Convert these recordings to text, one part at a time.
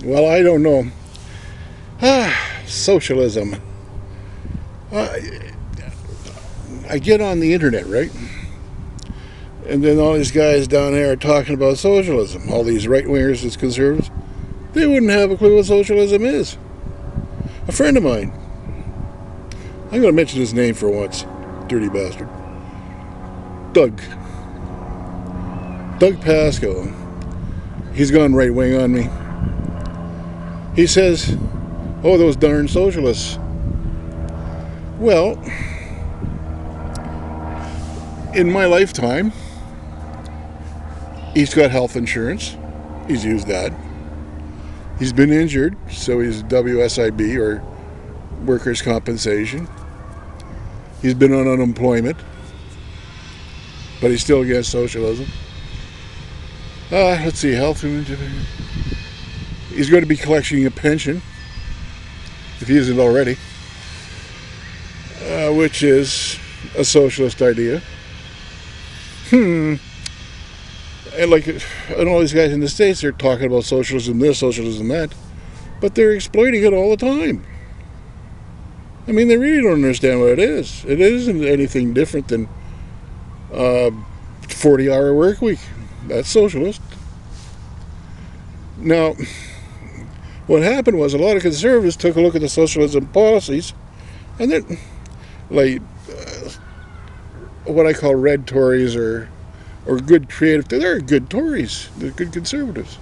Well, I don't know. Socialism. Uh, I get on the internet, right? And then all these guys down there are talking about socialism. All these right-wingers and conservatives. They wouldn't have a clue what socialism is. A friend of mine, I'm going to mention his name for once, dirty bastard. Doug Pasco. He's gone right-wing on me. He says, oh, those darn socialists. Well, in my lifetime, he's got health insurance. He's used that. He's been injured, so he's WSIB, or workers' compensation. He's been on unemployment, but he's still against socialism. Let's see, health. He's going to be collecting a pension, if he isn't already, which is a socialist idea. And all these guys in the States, they're talking about socialism this, socialism that, but they're exploiting it all the time. I mean, they really don't understand what it is. It isn't anything different than 40-hour work week. That's socialist. Now, what happened was a lot of conservatives took a look at the socialism policies, and they're like what I call red Tories or good creative. They're good Tories. They're good conservatives.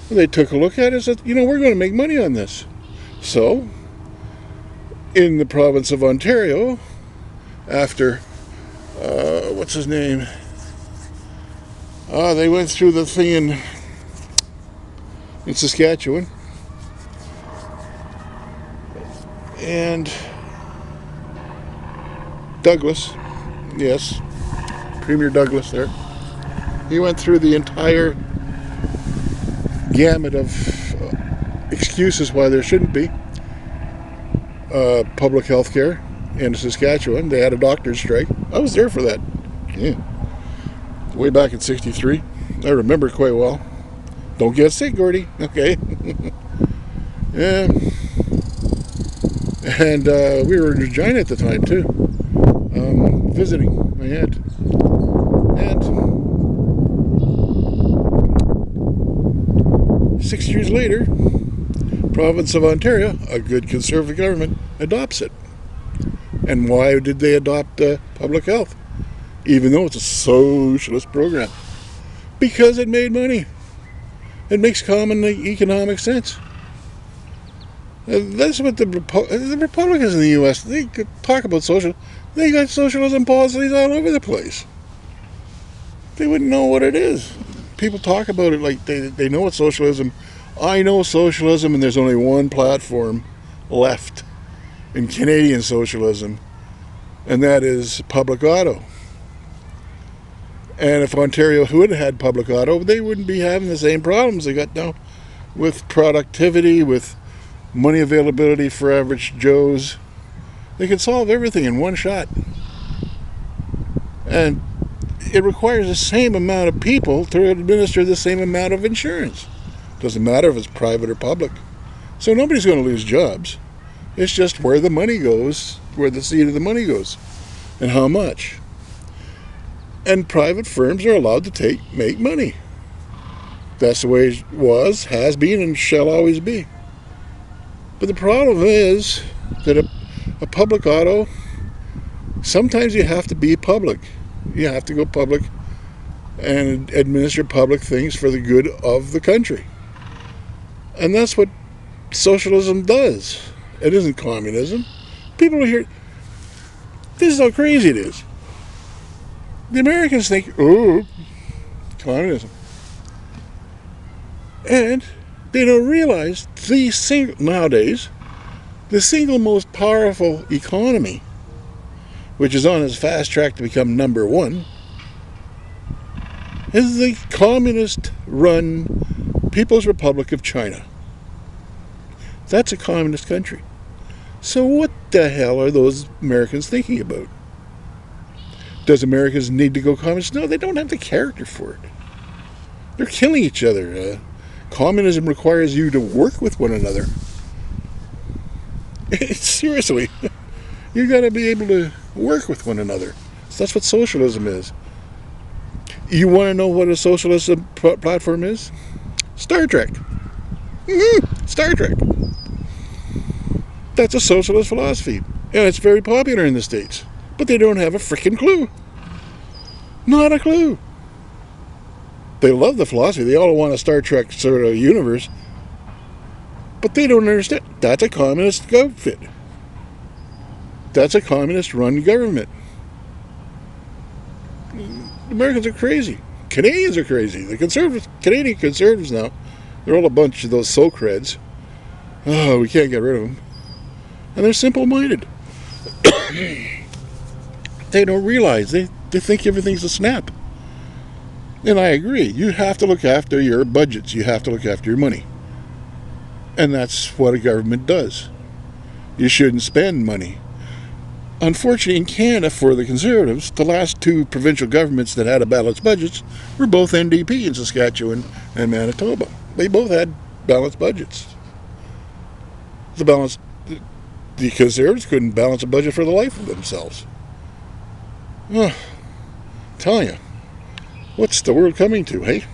And they took a look at it and said, we're going to make money on this. So, in the province of Ontario, after what's his name? They went through the thing in Saskatchewan, and Douglas, yes, Premier Douglas there, he went through the entire gamut of excuses why there shouldn't be public health care in Saskatchewan. They had a doctor's strike. I was there for that. Yeah. Way back in '63. I remember quite well. Don't get sick, Gordy. Okay. Yeah. And we were in Regina at the time, too. Visiting my aunt. And 6 years later, province of Ontario, a good conservative government, adopts it. And why did they adopt public health? Even though it's a socialist program. Because it made money. It makes common economic sense. That's what the Republicans in the U.S., they talk about social. They got socialism policies all over the place. They wouldn't know what it is. People talk about it like they know what socialism. I know socialism, and there's only one platform left in Canadian socialism, and that is public auto. And if Ontario would have had public auto, they wouldn't be having the same problems they got now with productivity, with money availability for average Joes. They could solve everything in one shot. And it requires the same amount of people to administer the same amount of insurance. Doesn't matter if it's private or public. So nobody's going to lose jobs. It's just where the money goes, where the seed of the money goes, and how much. And private firms are allowed to make money. That's the way it was, has been, and shall always be. But the problem is that a public auto, sometimes you have to be public. You have to go public and administer public things for the good of the country. And that's what socialism does. It isn't communism. People are here. This is how crazy it is. The Americans think, oh, communism. And they don't realize nowadays, the single most powerful economy, which is on its fast track to become number one, is the communist-run People's Republic of China. That's a communist country. So what the hell are those Americans thinking about? Does Americans need to go communist? No, they don't have the character for it. They're killing each other. Communism requires you to work with one another. Seriously. You got to be able to work with one another. So that's what socialism is. You want to know what a socialism platform is? Star Trek. Star Trek. That's a socialist philosophy. And it's very popular in the States. But they don't have a freaking clue. Not a clue. They love the philosophy. They all want a Star Trek sort of universe. But they don't understand. That's a communist outfit. That's a communist-run government. Americans are crazy. Canadians are crazy. The conservatives, Canadian conservatives now, they're all a bunch of those so-creds. Oh, we can't get rid of them. And they're simple-minded. They don't realize. They think everything's a snap. And I agree. You have to look after your budgets. You have to look after your money. And that's what a government does. You shouldn't spend money. Unfortunately, in Canada, for the Conservatives, the last two provincial governments that had a balanced budgets were both NDP in Saskatchewan and Manitoba. They both had balanced budgets. The Conservatives couldn't balance a budget for the life of themselves. Oh, I'm telling you, what's the world coming to, hey?